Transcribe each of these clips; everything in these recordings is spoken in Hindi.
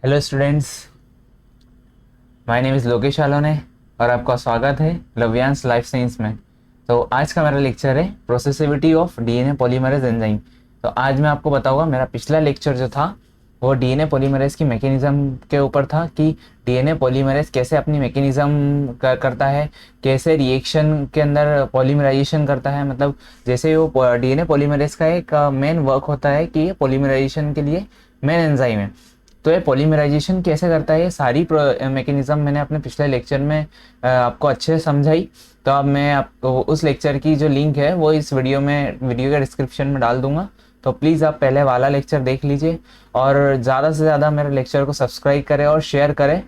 Hello students, my name is Lokesh Alone और आपका स्वागत है लव्यांश लाइफ साइंस में। तो आज का मेरा लेक्चर है प्रोसेसिविटी ऑफ डीएनए पॉलीमरेज एंजाइम। तो आज मैं आपको बताऊंगा, मेरा पिछला लेक्चर जो था वो डीएनए पॉलीमरेज की मैकेनिज्म के ऊपर था कि डीएनए पॉलीमरेज कैसे अपनी मैकेनिज्म करता है, कैसे रिएक्शन के अंदर पॉलीमराइजेशन करता है। मतलब जैसे वो डीएनए पॉलीमरेज का एक मेन वर्क होता है कि ये पॉलीमराइजेशन के लिए मेन एंजाइम है। तो ये पॉलीमराइजेशन कैसे करता है, ये सारी मैकेनिज्म मैंने अपने पिछले लेक्चर में आपको अच्छे से समझाई। तो अब मैं आपको उस लेक्चर की जो लिंक है वो इस वीडियो के डिस्क्रिप्शन में डाल दूंगा। तो प्लीज़ आप पहले वाला लेक्चर देख लीजिए और ज़्यादा से ज़्यादा मेरे लेक्चर को सब्सक्राइब करें और शेयर करें।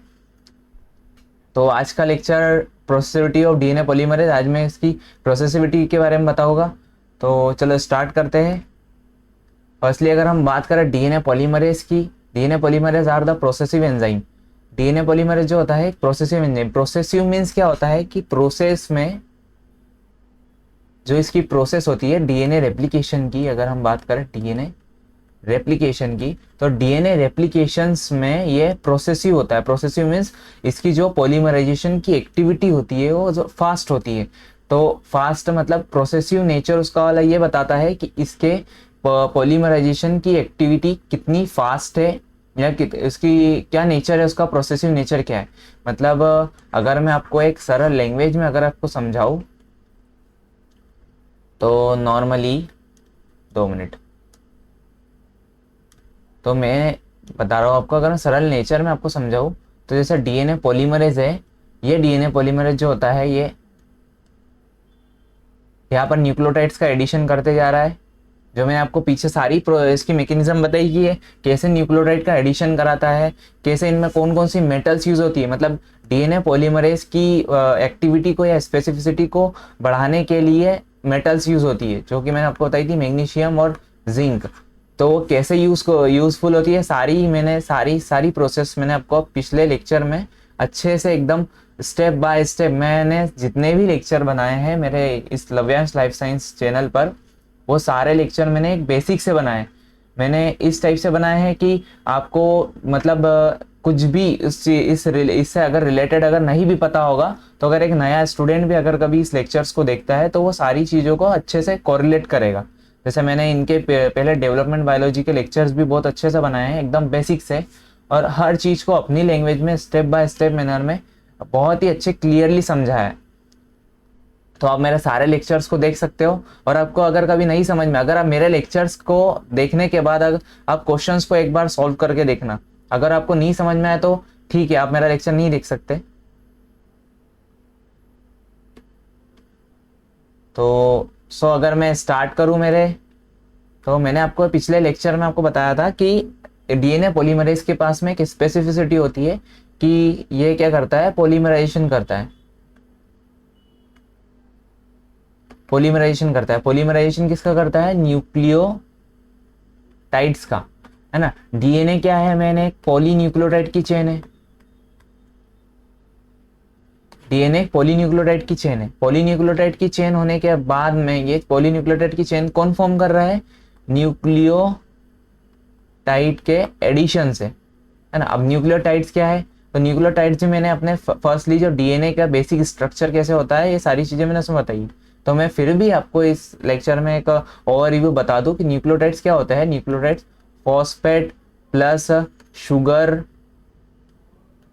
तो आज का लेक्चर प्रोसेसिविटी ऑफ डीएनए पॉलीमरेज, आज मैं इसकी प्रोसेसिविटी के बारे में बताऊंगा। तो चलो स्टार्ट करते हैं। फर्स्टली अगर हम बात करें डीएनए पॉलीमरेज की, DNA polymerase are the processive enzyme. DNA polymerase जो होता है एक प्रोसेसिव एंजाइम। प्रोसेसिव मीन्स क्या होता है कि प्रोसेस में जो इसकी प्रोसेस होती है डीएनए रेप्लिकेशन की, अगर हम बात करें डीएनए रेप्लिकेशन की, तो डीएनए रेप्लिकेशंस में ये प्रोसेसिव होता है। प्रोसेसिव मीन्स इसकी जो पॉलीमराइजेशन की एक्टिविटी होती है वो जो फास्ट होती है। तो फास्ट मतलब प्रोसेसिव नेचर उसका वाला ये बताता है कि इसके पॉलीमराइजेशन की एक्टिविटी कितनी फास्ट है या इसकी क्या नेचर है, उसका प्रोसेसिव नेचर क्या है। मतलब अगर मैं आपको एक सरल लैंग्वेज में अगर आपको समझाऊं तो नॉर्मली 2 मिनट, तो मैं बता रहा हूँ आपको, अगर मैं सरल नेचर में आपको समझाऊँ तो जैसे डीएनए पॉलीमरेज है, ये डीएनए पॉलीमरेज जो होता है ये यहाँ पर न्यूक्लियोटाइड्स का एडिशन करते जा रहा है। जो मैंने आपको पीछे सारी इसकी मैकेनिज्म बताई कि है कैसे न्यूक्लियोटाइड का एडिशन कराता है, कैसे इनमें कौन कौन सी मेटल्स यूज होती है। मतलब डीएनए पॉलीमरेज की एक्टिविटी को या स्पेसिफिसिटी को बढ़ाने के लिए मेटल्स यूज होती है, जो कि मैंने आपको बताई थी, मैग्नीशियम और जिंक। तो वो कैसे यूजफुल होती है, सारी प्रोसेस मैंने आपको पिछले लेक्चर में अच्छे से एकदम स्टेप बाय स्टेप, मैंने जितने भी लेक्चर बनाए हैं मेरे इस लव्यांश लाइफ साइंस चैनल पर, वो सारे लेक्चर मैंने एक बेसिक से बनाए। मैंने इस टाइप से बनाए हैं कि आपको मतलब कुछ भी इससे अगर रिलेटेड अगर नहीं भी पता होगा, तो अगर एक नया स्टूडेंट भी अगर कभी इस लेक्चर्स को देखता है तो वो सारी चीज़ों को अच्छे से कोरिलेट करेगा। जैसे मैंने इनके पहले डेवलपमेंट बायोलॉजी के लेक्चर्स भी बहुत अच्छे से बनाए हैं, एकदम बेसिक से, और हर चीज़ को अपनी लैंग्वेज में स्टेप बाय स्टेप मैनर में बहुत ही अच्छे क्लियरली समझाया है। तो आप मेरे सारे लेक्चर्स को देख सकते हो। और आपको अगर कभी नहीं समझ में, अगर आप मेरे लेक्चर्स को देखने के बाद अगर आप क्वेश्चंस को एक बार सॉल्व करके देखना, अगर आपको नहीं समझ में आए तो ठीक है, आप मेरा लेक्चर नहीं देख सकते। तो अगर मैं स्टार्ट करूं मेरे, तो मैंने आपको पिछले लेक्चर में आपको बताया था कि डीएनए पॉलीमरेज के पास में एक स्पेसिफिसिटी होती है कि ये क्या करता है, पॉलीमराइजेशन करता है। पॉलीमराइजेशन किसका करता है, न्यूक्लियोटाइड्स का, है ना। डीएनए क्या है, मैंने एक पॉलीन्यूक्लियोटाइड की चेन है। डीएनए पॉलीन्यूक्लियोटाइड की चेन है। पॉलीन्यूक्लियोटाइड की चेन होने के बाद में ये पॉलीन्यूक्लियोटाइड की चेन कौन फॉर्म कर रहा है, न्यूक्लियोटाइड के एडिशन से, है ना। अब न्यूक्लियोटाइड्स क्या है, तो न्यूक्लियोटाइड्स मैंने अपने फर्स्टली जो डीएनए का बेसिक स्ट्रक्चर कैसे होता है, ये सारी चीजें मैंने उसमें बताई। तो मैं फिर भी आपको इस लेक्चर में एक ओवरव्यू बता दूं कि न्यूक्लियोटाइड्स क्या होता है। Nucleotides phosphate plus sugar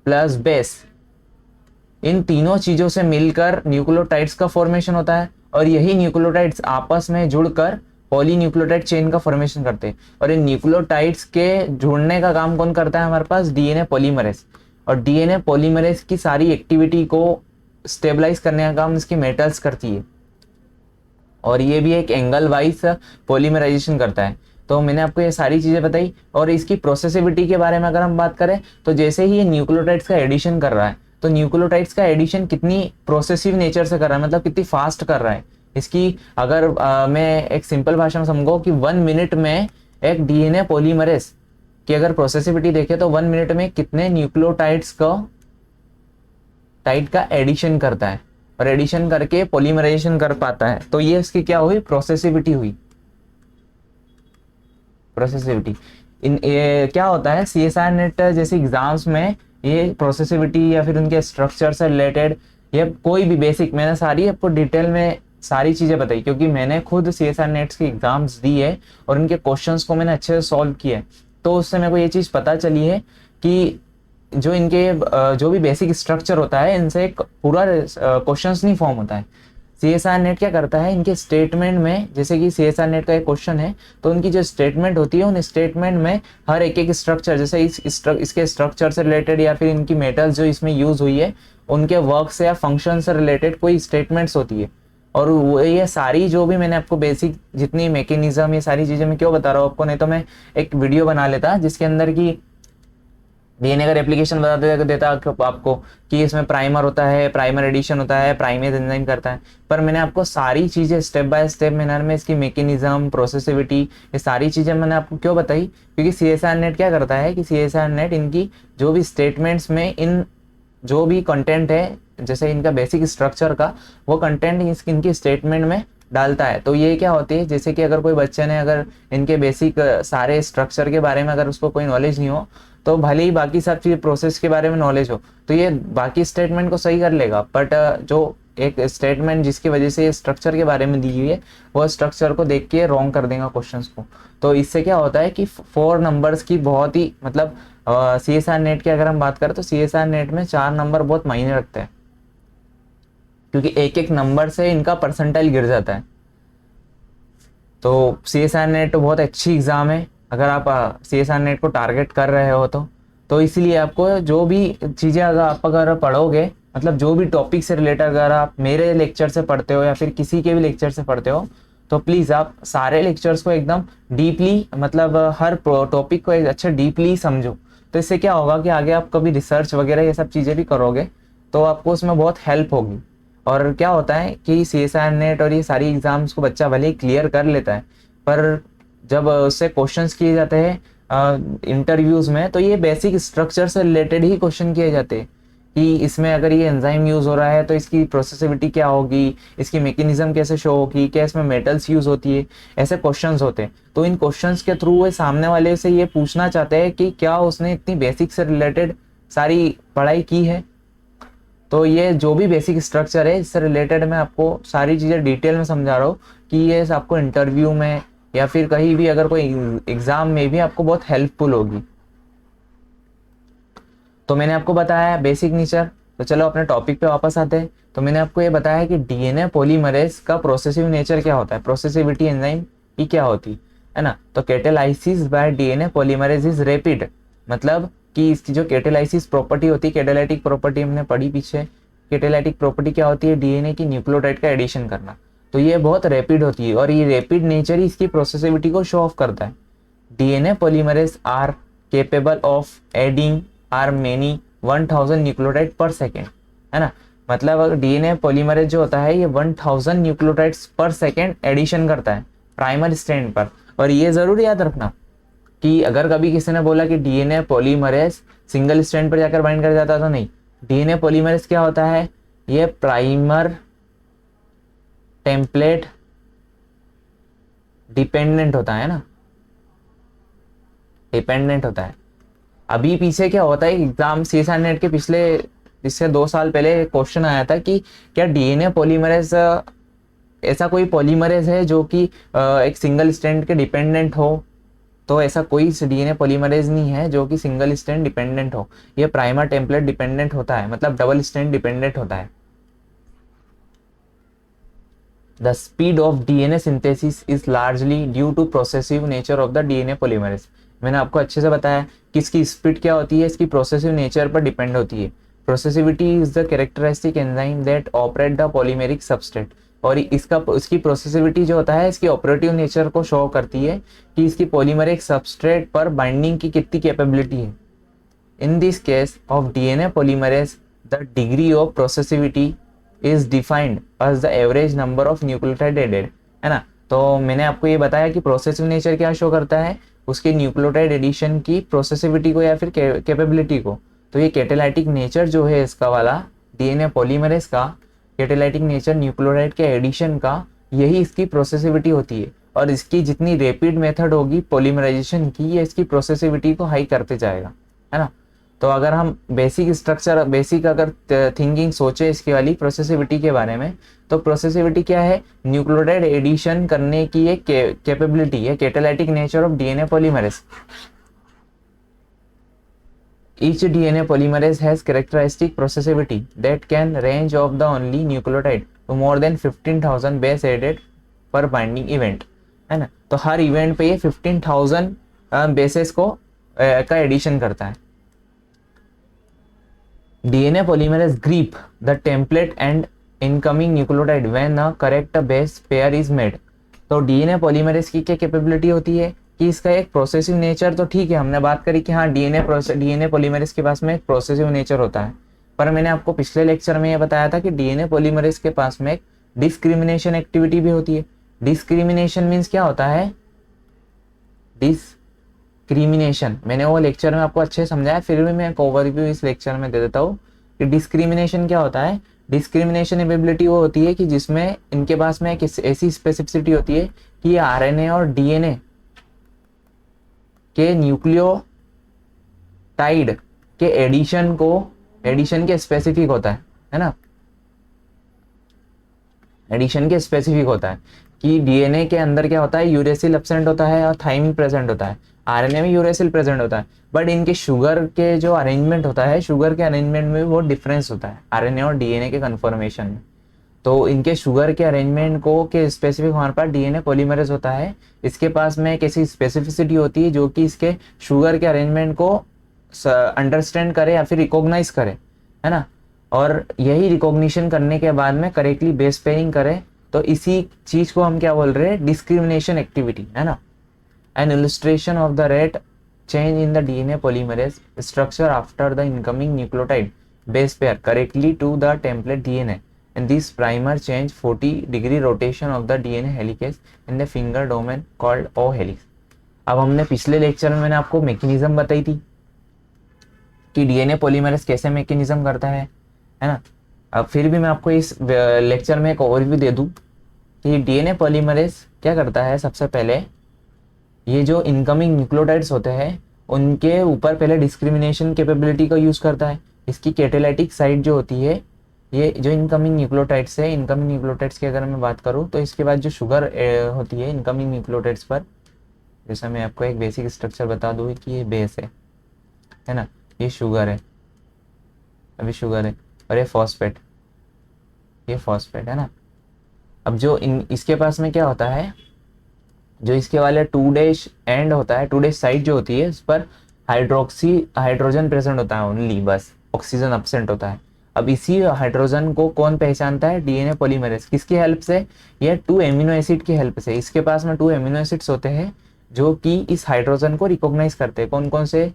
plus base, इन तीनों चीजों से मिलकर न्यूक्लियोटाइड्स का फॉर्मेशन होता है, और यही न्यूक्लियोटाइड्स आपस में जुड़कर पॉलीन्यूक्लियोटाइड चेन का फॉर्मेशन करते हैं। और इन न्यूक्लियोटाइड्स के जुड़ने का काम कौन करता है, हमारे पास डीएनए पॉलीमरेज। और डीएनए पॉलीमरेज की सारी एक्टिविटी को स्टेबलाइज करने का काम इसकी मेटल्स करती है, और ये भी एक एंगल वाइज पॉलीमराइजेशन करता है। तो मैंने आपको ये सारी चीजें बताई। और इसकी प्रोसेसिविटी के बारे में अगर हम बात करें, तो जैसे ही ये न्यूक्लियोटाइड्स का एडिशन कर रहा है, तो न्यूक्लियोटाइड्स का एडिशन कितनी प्रोसेसिव नेचर से कर रहा है, मतलब कितनी फास्ट कर रहा है। इसकी अगर मैं एक सिंपल भाषा में समझाऊं कि 1 मिनट में एक डीएनए पॉलीमरेज की अगर प्रोसेसिविटी देखे तो 1 मिनट में कितने न्यूक्लियोटाइड्स का टाइड का एडिशन करता है और एडिशन करके पॉलीमराइजेशन कर पाता है। तो ये इसकी क्या हुई, प्रोसेसिविटी हुई। प्रोसेसिविटी ये क्या होता है, CSIR नेट जैसे एग्जाम्स में ये प्रोसेसिविटी या फिर उनके स्ट्रक्चर से रिलेटेड या कोई भी बेसिक, मैंने सारी आपको डिटेल में सारी चीज़ें बताई, क्योंकि मैंने खुद CSIR नेट्स की एग्जाम्स दी है और उनके क्वेश्चंस को मैंने अच्छे से सॉल्व किया है। तो उससे मेरे को ये चीज़ पता चली है कि जो इनके जो भी बेसिक स्ट्रक्चर होता है इनसे एक पूरा क्वेश्चंस नहीं फॉर्म होता है। CSIR नेट क्या करता है, इनके स्टेटमेंट में, जैसे कि CSIR नेट का एक क्वेश्चन है तो उनकी जो स्टेटमेंट होती है उन स्टेटमेंट में हर एक एक स्ट्रक्चर, जैसे इसके स्ट्रक्चर से रिलेटेड या फिर इनकी मेटल्स जो इसमें यूज हुई है उनके वर्क से या फंक्शन से रिलेटेड कोई स्टेटमेंट्स होती है। और वो ये सारी जो भी मैंने आपको बेसिक जितनी मैकेनिज्म, ये सारी चीज़ें मैं क्यों बता रहा हूँ आपको, नहीं तो मैं एक वीडियो बना लेता जिसके अंदर की डीएनए का रेप्लिकेशन बता देता आपको कि इसमें प्राइमर होता है, प्राइमर एडिशन होता है, प्राइमेज एंजाइम करता है। पर मैंने आपको सारी चीज़ें स्टेप बाय स्टेप मैनर में, इसकी मैकेनिज्म, प्रोसेसिविटी, ये सारी चीज़ें मैंने आपको क्यों बताई, क्योंकि CSIR नेट क्या करता है कि CSIR नेट इनकी जो भी स्टेटमेंट्स में इन जो भी कंटेंट है, जैसे इनका बेसिक स्ट्रक्चर का वो कंटेंट इनकी स्टेटमेंट में डालता है। तो ये क्या होती है, जैसे कि अगर कोई बच्चे ने अगर इनके बेसिक सारे स्ट्रक्चर के बारे में अगर उसको कोई नॉलेज नहीं हो, तो भले ही बाकी सब चीज़ प्रोसेस के बारे में नॉलेज हो तो ये बाकी स्टेटमेंट को सही कर लेगा, बट जो एक स्टेटमेंट जिसकी वजह से ये स्ट्रक्चर के बारे में दी हुई है वो स्ट्रक्चर को देख के रॉन्ग कर देगा क्वेश्चंस को। तो इससे क्या होता है कि 4 नंबर्स की बहुत ही मतलब CSIR नेट की अगर हम बात करें तो CSIR नेट में 4 नंबर बहुत मायने रखते हैं, क्योंकि एक एक नंबर से इनका परसेंटाइल गिर जाता है। तो CSIR नेट बहुत अच्छी एग्ज़ाम है अगर आप CSIR नेट को टारगेट कर रहे हो तो इसलिए आपको जो भी चीज़ें अगर पढ़ोगे, मतलब जो भी टॉपिक से रिलेटेड अगर आप मेरे लेक्चर से पढ़ते हो या फिर किसी के भी लेक्चर से पढ़ते हो तो प्लीज़ आप सारे लेक्चर्स को एकदम डीपली, मतलब हर टॉपिक को एक अच्छा डीपली समझो। तो इससे क्या होगा कि आगे आप कभी रिसर्च वगैरह ये सब चीज़ें भी करोगे तो आपको उसमें बहुत हेल्प होगी। और क्या होता है कि CSIR नेट और ये सारी एग्ज़ाम्स को बच्चा भले ही क्लियर कर लेता है, पर जब उससे क्वेश्चंस किए जाते हैं इंटरव्यूज़ में तो ये बेसिक स्ट्रक्चर से रिलेटेड ही क्वेश्चन किए जाते हैं कि इसमें अगर ये एंजाइम यूज़ हो रहा है तो इसकी प्रोसेसिविटी क्या होगी, इसकी मैकेनिज्म कैसे शो होगी, क्या इसमें मेटल्स यूज़ होती है, ऐसे क्वेश्चंस होते हैं। तो इन क्वेश्चंस के थ्रू वो सामने वाले से ये पूछना चाहते हैं कि क्या उसने इतनी बेसिक से रिलेटेड सारी पढ़ाई की है। तो ये जो भी बेसिक स्ट्रक्चर है इससे रिलेटेड मैं आपको सारी चीज़ें डिटेल में समझा रहा हूँ कि ये आपको इंटरव्यू में या फिर कहीं भी अगर कोई एग्ज़ाम में भी आपको बहुत हेल्पफुल होगी। तो मैंने आपको बताया बेसिक नेचर। तो चलो अपने टॉपिक पे वापस आते हैं। तो मैंने आपको ये बताया कि डीएनए पॉलीमरेज का प्रोसेसिव नेचर क्या होता है, प्रोसेसिविटी एंजाइम की क्या होती है ना। तो catalysis bye DNA polymerase is rapid, मतलब कि इसकी जो कैटालाइसिस प्रॉपर्टी होती है, कैटालाइटिक प्रॉपर्टी हमने पढ़ी पीछे। कैटालाइटिक प्रॉपर्टी क्या होती है, डीएनए की न्यूक्लियोटाइड का एडिशन करना। तो ये बहुत रैपिड होती है और ये रैपिड नेचर ही इसकी प्रोसेसिविटी को शो ऑफ करता है। DNA polymerase are capable of adding are many 1000 nucleotide per second, है ना। मतलब डीएनए पॉलीमरेज जो होता है ये 1000 न्यूक्लियोटाइड्स पर सेकेंड एडिशन करता है प्राइमर स्ट्रैंड पर। और ये जरूर याद रखना कि अगर कभी किसी ने बोला कि डीएनए पॉलीमरेज सिंगल स्ट्रैंड पर जाकर बाइंड कर जाता है तो नहीं, डीएनए पॉलीमरेज क्या होता है, ये प्राइमर टेम्पलेट डिपेंडेंट होता है ना, डिपेंडेंट होता है। अभी पीछे क्या होता है, एग्जाम CSIR नेट के पिछले इससे 2 साल पहले क्वेश्चन आया था कि क्या डीएनए पॉलीमरेज ऐसा कोई पॉलीमरेज है जो कि एक सिंगल स्ट्रैंड के डिपेंडेंट हो। तो ऐसा कोई डीएनए पॉलीमरेज नहीं है जो कि सिंगल स्ट्रैंड डिपेंडेंट हो, ये प्राइमर टेम्पलेट डिपेंडेंट होता है, मतलब डबल स्ट्रैंड डिपेंडेंट होता है। The speed of DNA synthesis is largely due to processive nature of the DNA polymerase। मैंने आपको अच्छे से बताया कि इसकी स्पीड क्या होती है, इसकी प्रोसेसिव नेचर पर डिपेंड होती है। Processivity is the characteristic enzyme that operate the polymeric substrate. और इसकी प्रोसेसिविटी जो होता है इसकी ऑपरेटिव नेचर को शो करती है कि इसकी पॉलीमेरिक सबस्ट्रेट पर बाइंडिंग की कितनी कैपेबिलिटी है। In this case of DNA polymerase the degree of processivity is defined as the average number of nucleotide added, है ना। तो मैंने आपको ये बताया कि प्रोसेसिव नेचर क्या शो करता है, उसके न्यूक्लियोटाइड एडिशन की प्रोसेसिविटी को या फिर कैपेबिलिटी को। तो ये कैटालाइटिक नेचर जो है इसका वाला डीएनए पॉलीमरेज का कैटालाइटिक नेचर न्यूक्लियोटाइड के एडिशन का, यही इसकी प्रोसेसिविटी होती है। और इसकी जितनी रैपिड मेथड होगी पॉलीमराइजेशन की, ये इसकी प्रोसेसिविटी को हाई करते जाएगा, है ना। तो अगर हम बेसिक स्ट्रक्चर, बेसिक अगर थिंकिंग सोचे इसकी वाली प्रोसेसिविटी के बारे में, तो प्रोसेसिविटी क्या है, न्यूक्लियोटाइड एडिशन करने की एक कैपेबिलिटी है, catalytic nature of DNA polymerase. Each DNA polymerase has characteristic processivity that can range of the only nucleotide to more than 15,000 base added per binding event, है ना। तो हर इवेंट पे ये 15,000 बेसेस को का एडिशन करता है। DNA polymerase grip the template and incoming nucleotide when a correct base pair is made। तो DNA polymerase की क्या कैपेबिलिटी होती है कि इसका एक प्रोसेसिव नेचर, तो ठीक है हमने बात करी कि हाँ डीएनए पॉलीमरेज के पास में एक प्रोसेसिव नेचर होता है, पर मैंने आपको पिछले लेक्चर में ये बताया था कि डीएनए पॉलीमरेज के पास में एक डिस्क्रिमिनेशन एक्टिविटी भी होती है। डिस्क्रिमिनेशन मीन्स क्या होता है, डिस्क्रिमिनेशन मैंने वो लेक्चर में आपको अच्छे समझाया, फिर भी मैं एक ओवरव्यू इस लेक्चर में दे देता हूँ कि डिस्क्रिमिनेशन क्या होता है। डिस्क्रिमिनेशन एबिलिटी वो होती है कि जिसमें इनके पास में एक ऐसी स्पेसिफिसिटी होती है कि आरएनए और डीएनए के न्यूक्लियोटाइड के एडिशन के स्पेसिफिक होता है ना। एडिशन के स्पेसिफिक होता है कि डीएनए के अंदर क्या होता है, यूरेसिल एब्सेंट होता है और थाइमिन प्रेजेंट होता है, आरएनए में यूरेसिल प्रेजेंट होता है, बट इनके शुगर के जो अरेंजमेंट होता है, शुगर के अरेंजमेंट में भी बहुत डिफरेंस होता है आरएनए और डीएनए के कन्फर्मेशन में। तो इनके शुगर के अरेंजमेंट को के स्पेसिफिक हमारे पास डीएनए पॉलीमरेज होता है, इसके पास में एक ऐसी स्पेसिफिसिटी होती है जो कि इसके शुगर के अरेंजमेंट को अंडरस्टैंड करे या फिर रिकॉग्नाइज करे, है ना। और यही रिकॉग्निशन करने के बाद में करेक्टली बेस पेयरिंग करे, तो इसी चीज को हम क्या बोल रहे हैं, डिस्क्रिमिनेशन एक्टिविटी, है ना। An illustration of the rate change in the DNA polymerase structure after the incoming nucleotide base pair correctly to the template DNA and this primer change 40-degree rotation of the DNA helicase in the finger domain called O helix। अब हमने पिछले लेक्चर में मैंने आपको मैकेनिज्म बताई थी कि डीएनए पॉलीमरेज कैसे मैकेनिज्म करता है ना। अब फिर भी मैं आपको इस लेक्चर में एक ओवरव्यू दे दूं कि डीएनए पॉलीमरेज क्या करता है। सबसे पहले ये जो इनकमिंग न्यूक्लियोटाइड्स होते हैं उनके ऊपर पहले डिस्क्रिमिनेशन कैपेबिलिटी का यूज करता है। इसकी कैटालिटिक साइट जो होती है, ये जो इनकमिंग न्यूक्लियोटाइड्स है, इनकमिंग न्यूक्लियोटाइड्स की अगर मैं बात करूं तो इसके बाद जो शुगर होती है इनकमिंग न्यूक्लियोटाइड्स पर, जैसा मैं आपको एक बेसिक स्ट्रक्चर बता दूं कि ये बेस है ना, ये शुगर है, अभी शुगर है, और ये फॉस्फेट है ना। अब जो इसके पास में क्या होता है, जो इसके वाले 2' एंड होता है, 2' साइड जो होती है उस पर हाइड्रोजन प्रेजेंट होता है ओनली, बस ऑक्सीजन एब्सेंट होता है। अब इसी हाइड्रोजन को कौन पहचानता है, डीएनए पॉलीमरेज। किसकी हेल्प से, ये 2 एमिनो एसिड की हेल्प से। इसके पास में 2 एमिनो एसिड्स होते हैं जो कि इस हाइड्रोजन को रिकॉग्नाइज करते हैं। कौन कौन से,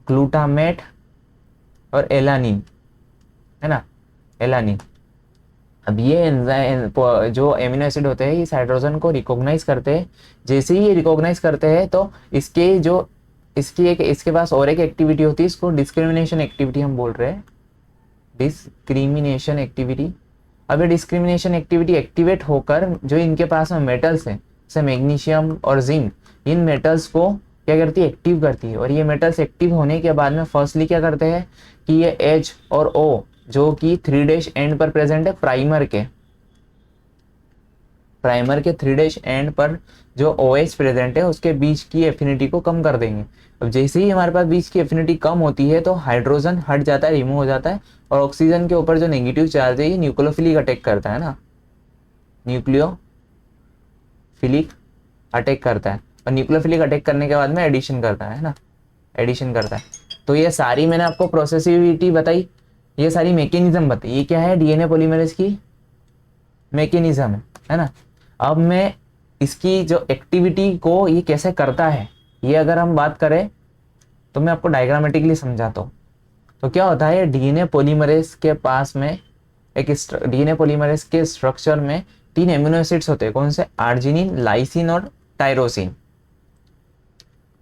ग्लूटामेट और एलानिन, है ना, एलानिन। अब ये जो एमिनो एसिड होते हैं इस हाइड्रोजन को रिकॉग्नाइज करते हैं। जैसे ही ये रिकॉग्नाइज करते हैं तो इसके पास और एक एक्टिविटी होती है, इसको डिस्क्रिमिनेशन एक्टिविटी हम बोल रहे हैं, डिस्क्रिमिनेशन एक्टिविटी। अब ये डिस्क्रिमिनेशन एक्टिविटी एक्टिवेट होकर जो इनके पास में मेटल्स हैं जैसे मैग्नीशियम और जिंक, इन मेटल्स को क्या करती है, एक्टिव करती है। और ये मेटल्स एक्टिव होने के बाद में फर्स्टली क्या करते हैं कि ये H और O जो कि 3' एंड पर प्रेजेंट है, प्राइमर के 3' एंड पर जो OH प्रेजेंट है उसके बीच की एफिनिटी को कम कर देंगे। अब जैसे ही हमारे पास बीच की एफिनिटी कम होती है तो हाइड्रोजन हट जाता है, रिमूव हो जाता है, और ऑक्सीजन के ऊपर जो नेगेटिव चार्ज है ये न्यूक्लियोफिलिक अटैक करता है ना, न्यूक्लियोफिलिक अटैक करता है। और न्यूक्लियोफिलिक अटैक करने के बाद में एडिशन करता है ना, एडिशन करता है। तो ये सारी मैंने आपको प्रोसेसिविटी बताई, ये सारी मैकेनिज्म बताई। ये क्या है, डीएनए पॉलीमरेज की मैकेनिज्म है ना। अब मैं इसकी जो एक्टिविटी को ये कैसे करता है, ये अगर हम बात करें तो मैं आपको डायग्रामेटिकली समझाता हूँ। तो क्या होता है, डीएनए पॉलीमरेज के पास में डीएनए पॉलीमरेज के स्ट्रक्चर में 3 एमिनो एसिड्स होते हैं। कौन से, आर्जिनिन, लाइसिन और टायरोसिन।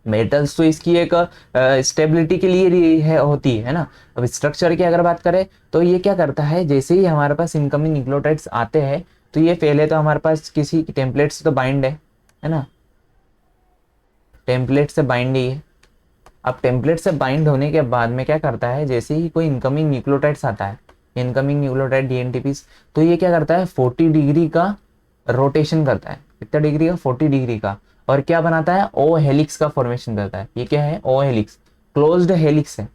मेटल्स तो इसकी एक स्टेबिलिटी के लिए होती है ना। अब स्ट्रक्चर की अगर बात करें तो ये क्या करता है, जैसे ही हमारे पास इनकमिंग न्यूक्लियोटाइड्स आते हैं तो ये पहले तो हमारे पास किसी टेम्पलेट से तो बाइंड है, है ना, टेम्पलेट से बाइंड ही है। अब टेम्पलेट से बाइंड होने के बाद में क्या करता है, जैसे ही कोई इनकमिंग न्यूक्लियोटाइड्स आता है, इनकमिंग न्यूक्लियोटाइड डीएनटीपीस, तो ये क्या करता है 40 डिग्री का रोटेशन करता है। कितना डिग्री का, 40 डिग्री का। और क्या बनाता है, ओ हेलिक्स का फॉर्मेशन करता है। ये क्या है, ओ हेलिक्स, क्लोज्ड हेलिक्स है।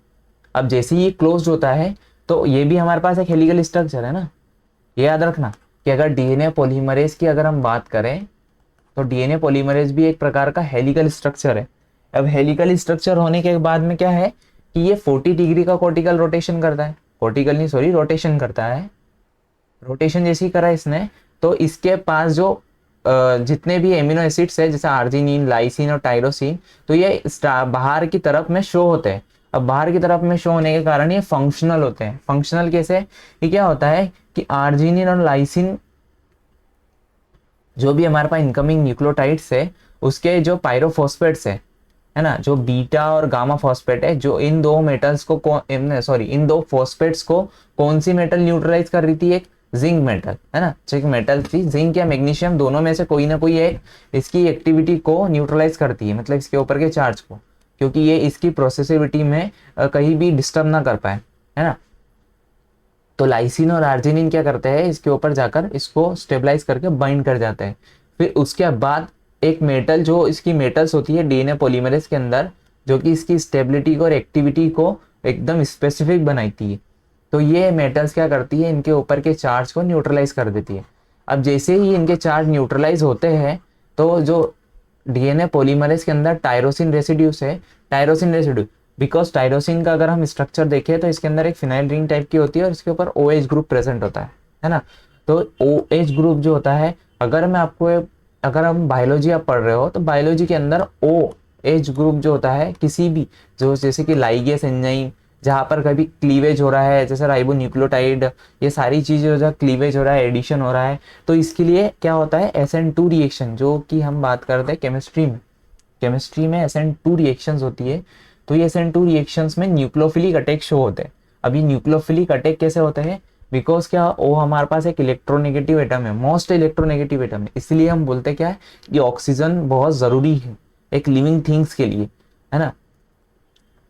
अब जैसे ही ये क्लोज्ड होता है तो ये भी हमारे पास एक हेलिकल स्ट्रक्चर है ना। ये याद रखना कि अगर डीएनए पॉलीमरेज की अगर हम बात करें तो डीएनए पॉलीमरेज भी एक प्रकार का हेलिकल स्ट्रक्चर है। अब हेलिकल स्ट्रक्चर होने के बाद में क्या है कि ये 40 डिग्री का कॉर्टिकल रोटेशन करता है, कॉर्टिकल नहीं सॉरी रोटेशन करता है। रोटेशन जैसे ही करा इसने तो इसके पास जो जितने भी एमिनो एसिड्स है जैसे आर्जिनिन, लाइसिन और टाइरोसिन, तो ये बाहर की तरफ में शो होते हैं। अब बाहर की तरफ में शो होने के कारण ये फंक्शनल होते हैं। फंक्शनल कैसे, ये क्या होता है कि आर्जिनिन और लाइसिन जो भी हमारे पास इनकमिंग न्यूक्लियोटाइड्स है उसके जो पायरोफॉस्फेट्स है ना, जो बीटा और गामा फॉस्फेट है, जो इन दो मेटल्स को इन दो फॉस्फेट्स को कौन सी मेटल न्यूट्रलाइज कर रही थी, एक जिंक मेटल है ना, जो एक मेटल थी जिंक या मैग्नीशियम, दोनों में से कोई ना कोई एक इसकी एक्टिविटी को न्यूट्रलाइज करती है, मतलब इसके ऊपर के चार्ज को, क्योंकि ये इसकी प्रोसेसिविटी में कहीं भी डिस्टर्ब ना कर पाए, है ना। तो लाइसिन और आर्जिनिन क्या करते हैं, इसके ऊपर जाकर इसको स्टेबलाइज करके बाइंड कर जाते हैं। फिर उसके बाद एक मेटल, जो इसकी मेटल्स होती है डीएनए पॉलीमरेज के अंदर, जो कि इसकी स्टेबिलिटी को और एक्टिविटी को एकदम स्पेसिफिक बनाती है। तो ये मेटल्स क्या करती है, इनके ऊपर के चार्ज को न्यूट्रलाइज कर देती है। अब जैसे ही इनके चार्ज न्यूट्रलाइज होते हैं तो जो डीएनए पॉलीमरेज के अंदर टायरोसिन रेसिड्यूस है, टायरोसिन रेसिड्यू, बिकॉज टायरोसिन का अगर हम स्ट्रक्चर देखें तो इसके अंदर एक फिनाइल रिंग टाइप की होती है और इसके ऊपर OH ग्रुप प्रेजेंट होता है ना। तो OH ग्रुप जो होता है, अगर हम बायोलॉजी आप पढ़ रहे हो तो बायोलॉजी के अंदर OH ग्रुप जो होता है किसी भी, जो जैसे कि लाइगेस एंजाइम, जहाँ पर कभी क्लीवेज हो रहा है जैसे राइबो न्यूक्लियोटाइड, ये सारी चीजें जहाँ क्लीवेज हो रहा है, एडिशन हो रहा है, तो इसके लिए क्या होता है SN2 रिएक्शन, जो कि हम बात करते हैं केमिस्ट्री में SN2 रिएक्शंस होती है। तो ये SN2 रिएक्शंस में न्यूक्लियोफिलिक अटैक शो होते हैं। अभी न्यूक्लियोफिलिक अटैक कैसे होते हैं, बिकॉज क्या वो हमारे पास एक इलेक्ट्रोनेगेटिव एटम है, मोस्ट इलेक्ट्रोनेगेटिव एटम है, इसलिए हम बोलते क्या है कि ऑक्सीजन बहुत जरूरी है एक लिविंग थिंग्स के लिए, है ना।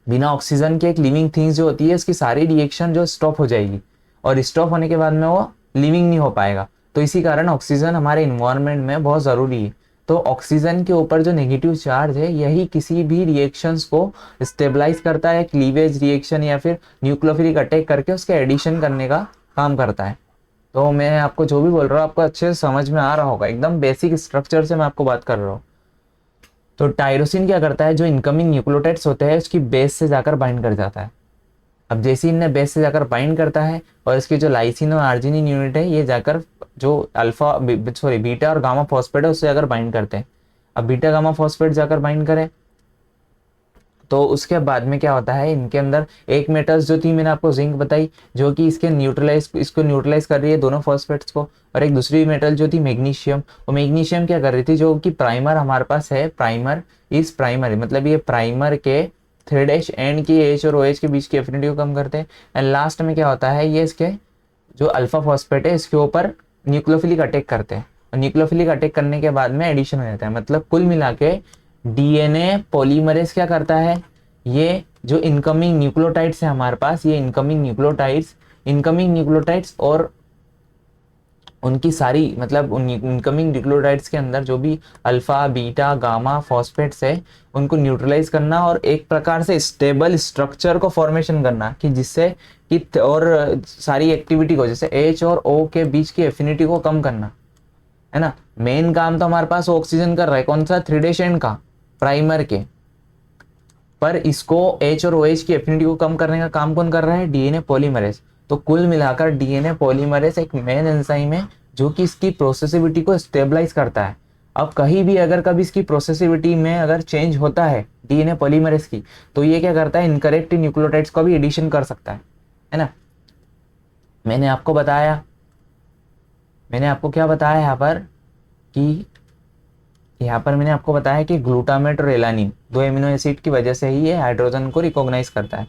बिना ऑक्सीजन के एक लिविंग थिंग्स जो होती है उसकी सारी रिएक्शन जो स्टॉप हो जाएगी, और स्टॉप होने के बाद में वो लिविंग नहीं हो पाएगा। तो इसी कारण ऑक्सीजन हमारे इन्वायरमेंट में बहुत ज़रूरी है। तो ऑक्सीजन के ऊपर जो नेगेटिव चार्ज है यही किसी भी रिएक्शंस को स्टेबलाइज करता है, क्लीवेज रिएक्शन या फिर न्यूक्लियोफिलिक अटैक करके उसके एडिशन करने का काम करता है। तो मैं आपको जो भी बोल रहा हूँ आपको अच्छे से समझ में आ रहा होगा, एकदम बेसिक स्ट्रक्चर से मैं आपको बात कर रहा हूँ। तो टायरोसिन क्या करता है, जो इनकमिंग न्यूक्लियोटाइड्स होते हैं उसकी बेस से जाकर बाइंड कर जाता है। अब जैसे ही इनने बेस से जाकर बाइंड करता है और इसके जो लाइसिन और आर्जिनिन यूनिट है ये जाकर जो बीटा और गामा फॉस्फेट है उससे जाकर बाइंड करते हैं। अब बीटा गामा फॉस्फेट जाकर बाइंड करें तो उसके बाद में क्या होता है, इनके अंदर एक मेटल्स जो थी मैंने आपको जिंक बताई, जो कि इसको न्यूट्रलाइज कर रही है दोनों फॉस्फेट्स को, और एक दूसरी मेटल जो थी मैग्नीशियम, वो मैग्नीशियम क्या कर रही थी, जो कि प्राइमर हमारे पास है, प्राइमर मतलब ये प्राइमर के थ्रेड एंड की H और OH के बीच की एफिनिटी को कम करते हैं। एंड लास्ट में क्या होता है, ये इसके जो अल्फा फॉस्फेट है इसके ऊपर न्यूक्लियोफिलिक अटैक करते हैं, और न्यूक्लियोफिलिक अटैक करने के बाद में एडिशन हो जाता है। मतलब कुल मिला के डीएनए पॉलीमरेज क्या करता है, ये जो इनकमिंग न्यूक्लियोटाइड्स है हमारे पास, ये इनकमिंग न्यूक्लियोटाइड्स और उनकी सारी मतलब उन इनकमिंग न्यूक्लियोटाइड्स के अंदर जो भी अल्फा बीटा गामा फॉस्फेट्स है उनको न्यूट्रलाइज करना और एक प्रकार से स्टेबल स्ट्रक्चर को फॉर्मेशन करना, कि जिससे कि और सारी एक्टिविटी को, जैसे H और O के बीच की एफिनिटी को कम करना, है ना। मेन काम तो हमारे पास ऑक्सीजन कर रहा है, कौन सा, थ्री एंड का, प्राइमर के, पर इसको H और OH की एफिनिटी को कम करने का काम कौन कर रहा है, डीएनए पॉलीमरेज। तो कुल मिलाकर डीएनए पॉलीमरेज एक मेन एंजाइम है जो कि इसकी प्रोसेसिविटी को स्टेबलाइज करता है। अब कहीं भी अगर कभी इसकी प्रोसेसिविटी में अगर चेंज होता है डीएनए पॉलीमरेज की, तो ये क्या करता है, इनकरेक्ट न्यूक्लियोटाइड्स को भी एडिशन कर सकता है ना। मैंने आपको क्या बताया यहाँ पर मैंने आपको बताया कि ग्लूटामेट और एलानिन दो एमिनो एसिड की वजह से ही ये हाइड्रोजन को रिकॉग्नाइज करता है।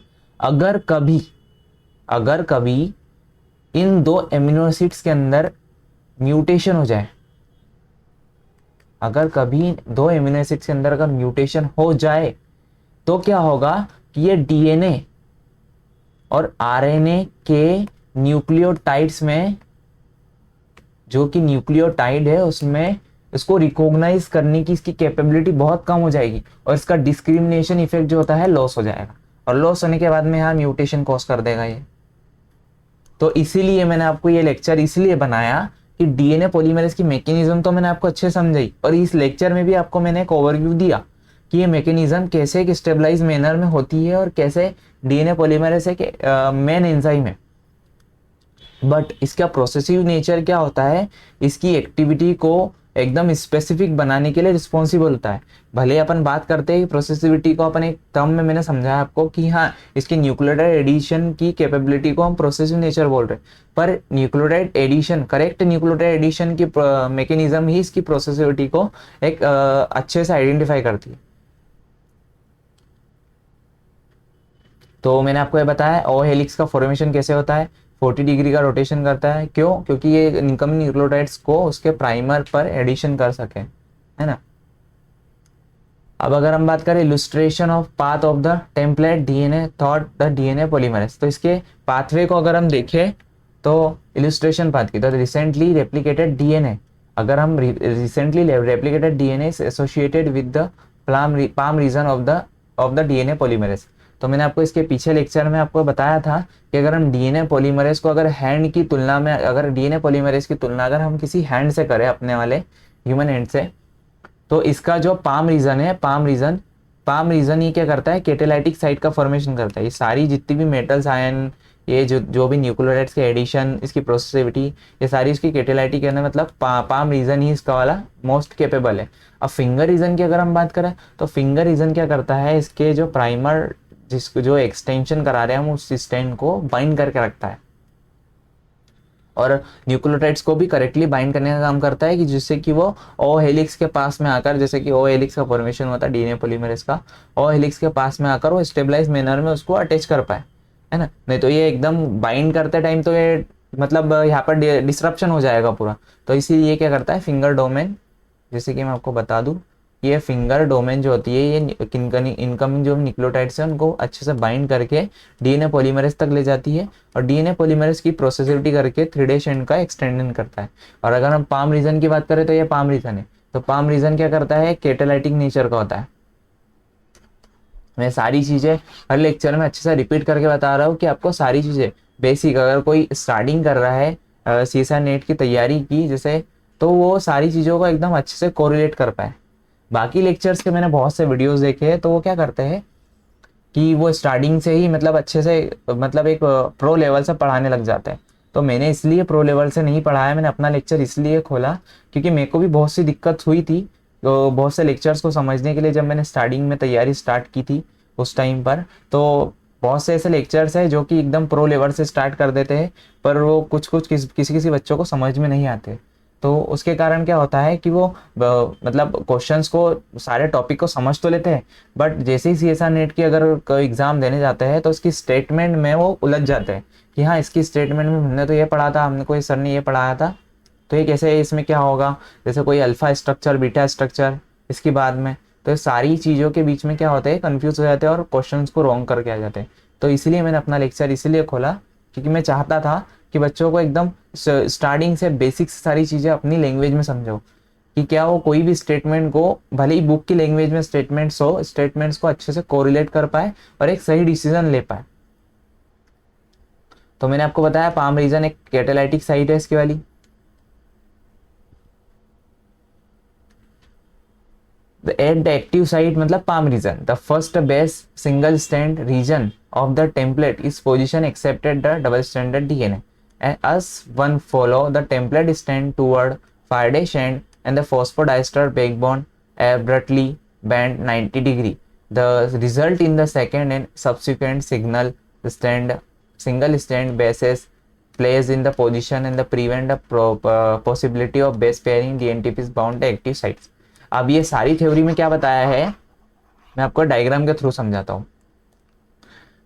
अगर कभी इन दो एमिनो एसिड्स के अंदर म्यूटेशन हो जाए, अगर कभी दो एमिनो एसिड्स के अंदर अगर म्यूटेशन हो जाए तो क्या होगा कि ये डीएनए और आरएनए के न्यूक्लियोटाइड्स में, जो कि न्यूक्लियोटाइड है उसमें, इसको रिकॉग्नाइज करने की इसकी कैपेबिलिटी बहुत कम हो जाएगी और इसका डिस्क्रिमिनेशन इफेक्ट जो होता है लॉस हो जाएगा, और लॉस होने के बाद में यहाँ म्यूटेशन कॉज कर देगा ये। तो इसीलिए मैंने आपको ये लेक्चर इसलिए बनाया कि डीएनए पॉलीमरेज की मैकेनिज्म तो मैंने आपको अच्छे समझाई, और इस लेक्चर में भी आपको मैंने एक ओवरव्यू दिया कि ये मैकेनिज्म कैसे एक स्टेबलाइज मैनर में होती है और कैसे डीएनए पॉलीमरेज एक मेन एंजाइम है। बट इसका प्रोसेसिव नेचर क्या होता है, इसकी एक्टिविटी को एकदम स्पेसिफिक बनाने के लिए रिस्पॉन्सिबल होता है। भले अपन बात करते हैं कि प्रोसेसिविटी को अपन एक टर्म में मैंने समझाया आपको कि हाँ इसकी न्यूक्लियोटाइड एडिशन की कैपेबिलिटी को हम प्रोसेसिव नेचर बोल रहे हैं, पर nucleotide addition, correct nucleotide addition की मैकेनिज्म ही इसकी प्रोसेसिविटी को एक अच्छे से आइडेंटिफाई करती है। तो मैंने आपको ये बताया ओ हेलिक्स का फॉर्मेशन कैसे होता है, 40 डिग्री का रोटेशन करता है। क्यों? क्योंकि ये इनकमिंग न्यूक्लियोटाइड्स को उसके प्राइमर पर एडिशन कर सके, है ना। अब अगर हम बात करें illustration of path of the template DNA thought the DNA polymerase, तो इसके पाथवे को अगर हम देखें तो इलुस्ट्रेशन पाथ की, तो रिसेंटली रेप्लिकेटेड डीएनए, अगर हम recently replicated DNA is associated with the palm region of the DNA polymerase. तो मैंने आपको इसके पीछे लेक्चर में आपको बताया था कि अगर हम डीएनए पॉलीमरेज को अगर हैंड की तुलना में, अगर डीएनए पॉलीमरेज की तुलना अगर हम किसी हैंड से करें, अपने वाले ह्यूमन हैंड से, तो इसका जो पाम रीजन है, पाम रीजन ये क्या करता है, कैटालाइटिक साइट का फॉर्मेशन करता है। ये सारी जितनी भी मेटल्स आयन, ये जो भी न्यूक्लियोटाइड्स के एडिशन, इसकी प्रोसेसिविटी, ये सारी इसकी कैटालाइटिक है, मतलब पाम रीजन ही इसका वाला मोस्ट कैपेबल है। अब फिंगर रीजन की अगर हम बात करें तो फिंगर रीजन क्या करता है, इसके जो प्राइमर जिसको जो एक्सटेंशन करा रहे हैं हम, उस स्टैंड को बाइंड करके रखता है और न्यूक्लियोटाइड्स को भी करेक्टली बाइंड करने का काम करता है, कि जिससे कि वो ओ हेलिक्स के पास में आकर, जैसे कि ओ हेलिक्स का फॉर्मेशन होता है डीएनए पॉलीमरेज का, ओ हेलिक्स के पास में आकर वो स्टेबलाइज मैनर में उसको अटैच कर पाए, है ना। नहीं तो ये एकदम बाइंड करते टाइम तो ये मतलब यहाँ पर डिसरप्शन हो जाएगा पूरा। तो इसीलिए ये क्या करता है, फिंगर डोमेन, जैसे कि मैं आपको बता दूं, ये फिंगर डोमेन जो होती है ये इनकमिंग जो न्यूक्लियोटाइड्स हैं उनको अच्छे से बाइंड करके डीएनए पॉलीमरेज तक ले जाती है, और डीएनए पॉलीमरेज की प्रोसेसिविटी करके 3' एंड का एक्सटेंशन करता है। और अगर हम पाम रीजन की बात करें तो ये पाम रीजन है। तो पाम रीजन क्या करता है, कैटालाइटिक नेचर का होता है। मैं सारी चीज़ें हर लेक्चर में अच्छे से रिपीट करके बता रहा हूँ कि आपको सारी चीज़ें बेसिक, अगर कोई स्टार्टिंग कर रहा है सीएसआर नेट की तैयारी की जैसे, तो वो सारी चीज़ों को एकदम अच्छे से कोरिलेट कर पाए। बाकी लेक्चर्स के मैंने बहुत से वीडियोस देखे हैं, तो वो क्या करते हैं कि वो स्टार्टिंग से ही मतलब अच्छे से, मतलब एक प्रो लेवल से पढ़ाने लग जाते हैं। तो मैंने इसलिए प्रो लेवल से नहीं पढ़ाया, मैंने अपना लेक्चर इसलिए खोला क्योंकि मेरे को भी बहुत सी दिक्कत हुई थी, तो बहुत से लेक्चर्स को समझने के लिए जब मैंने स्टार्टिंग में तैयारी स्टार्ट की थी उस टाइम पर, तो बहुत से ऐसे लेक्चर्स हैं जो कि एकदम प्रो लेवल से स्टार्ट कर देते हैं, पर वो कुछ किसी किसी बच्चों को समझ में नहीं आते। तो उसके कारण क्या होता है कि वो मतलब क्वेश्चंस को, सारे टॉपिक को समझ तो लेते हैं, बट जैसे ही सीएसआर नेट की अगर कोई एग्जाम देने जाते हैं तो उसकी स्टेटमेंट में वो उलझ जाते हैं कि हाँ इसकी स्टेटमेंट में हमने तो ये पढ़ा था, हमने कोई सर ने ये पढ़ाया था, तो ये कैसे, इसमें क्या होगा, जैसे कोई अल्फा स्ट्रक्चर, बीटा स्ट्रक्चर इसके बाद में, तो ये सारी चीज़ों के बीच में क्या होता है, कन्फ्यूज हो जाते हैं और क्वेश्चंस को रॉन्ग करके आ जाते हैं। तो इसलिए मैंने अपना लेक्चर इसलिए खोला क्योंकि मैं चाहता था कि बच्चों को एकदम स्टार्टिंग से बेसिक सारी चीज़ें अपनी लैंग्वेज में समझो, कि क्या वो कोई भी स्टेटमेंट को, भले ही बुक की लैंग्वेज में स्टेटमेंट्स हो, स्टेटमेंट्स को अच्छे से कोरिलेट कर पाए और एक सही डिसीजन ले पाए। तो मैंने आपको बताया पाम रीजन एक कैटालाइटिक साइट है इसकी वाली। At the active site मतलब palm region, the first base single strand region of the template is position accepted the double stranded DNA, and as one follow the template strand toward Faraday end and the phosphodiester backbone abruptly bend 90 degree. The result in the second and subsequent single strand bases placed in the position and the prevent the possibility of base pairing DNTP is bound to active sites. अब ये सारी थ्योरी में क्या बताया है, मैं आपको डायग्राम के थ्रू समझाता हूँ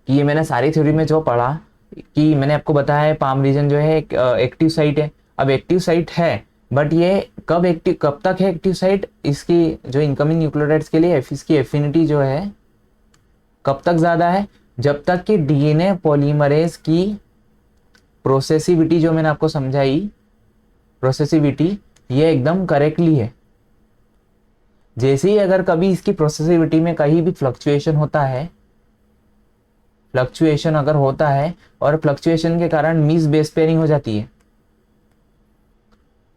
कि ये मैंने सारी थ्योरी में जो पढ़ा, कि मैंने आपको बताया है पाम रीजन जो है एक एक्टिव साइट है। अब एक्टिव साइट है बट ये कब तक है एक्टिव साइट, इसकी जो इनकमिंग न्यूक्लियोटाइड्स के लिए इसकी एफिनिटी जो है कब तक ज़्यादा है, जब तक कि डीएनए पॉलीमरेज की प्रोसेसिविटी जो मैंने आपको समझाई, प्रोसेसिविटी ये एकदम करेक्टली है। जैसे ही अगर कभी इसकी प्रोसेसिविटी में कहीं भी फ्लक्चुएशन होता है, फ्लक्चुएशन अगर होता है और फ्लक्चुएशन के कारण मिस बेस पेयरिंग हो जाती है,